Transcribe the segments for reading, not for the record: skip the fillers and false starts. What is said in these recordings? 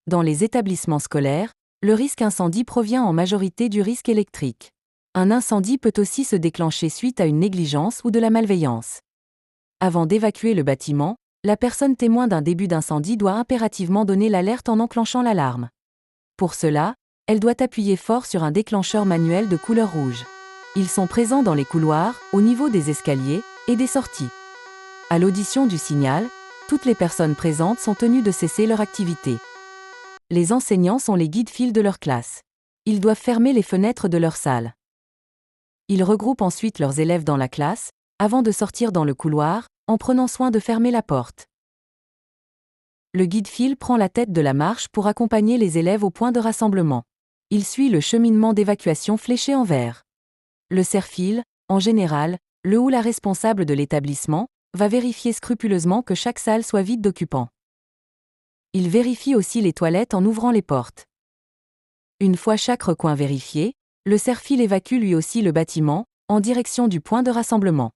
Dans les établissements scolaires, le risque incendie provient en majorité du risque électrique. Un incendie peut aussi se déclencher suite à une négligence ou de la malveillance. Avant d'évacuer le bâtiment, la personne témoin d'un début d'incendie doit impérativement donner l'alerte en enclenchant l'alarme. Pour cela, elle doit appuyer fort sur un déclencheur manuel de couleur rouge. Ils sont présents dans les couloirs, au niveau des escaliers et des sorties. À l'audition du signal, toutes les personnes présentes sont tenues de cesser leur activité. Les enseignants sont les guides-fils de leur classe. Ils doivent fermer les fenêtres de leur salle. Ils regroupent ensuite leurs élèves dans la classe, avant de sortir dans le couloir, en prenant soin de fermer la porte. Le guide-fil prend la tête de la marche pour accompagner les élèves au point de rassemblement. Il suit le cheminement d'évacuation fléché en vert. Le serre-fil, en général, le ou la responsable de l'établissement, va vérifier scrupuleusement que chaque salle soit vide d'occupants. Il vérifie aussi les toilettes en ouvrant les portes. Une fois chaque recoin vérifié, le serre-fil évacue lui aussi le bâtiment, en direction du point de rassemblement.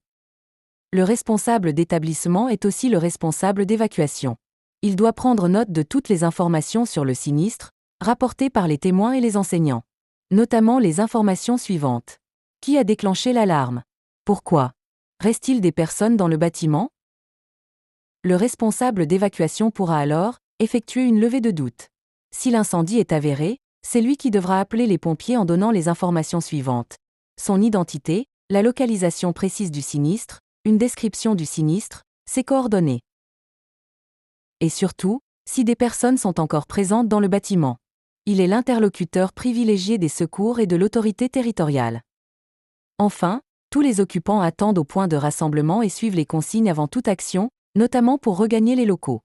Le responsable d'établissement est aussi le responsable d'évacuation. Il doit prendre note de toutes les informations sur le sinistre, rapportées par les témoins et les enseignants. Notamment les informations suivantes. Qui a déclenché l'alarme? Pourquoi? Reste-t-il des personnes dans le bâtiment? Le responsable d'évacuation pourra alors effectuer une levée de doute. Si l'incendie est avéré, c'est lui qui devra appeler les pompiers en donnant les informations suivantes. Son identité, la localisation précise du sinistre, une description du sinistre, ses coordonnées. Et surtout, si des personnes sont encore présentes dans le bâtiment. Il est l'interlocuteur privilégié des secours et de l'autorité territoriale. Enfin, tous les occupants attendent au point de rassemblement et suivent les consignes avant toute action, notamment pour regagner les locaux.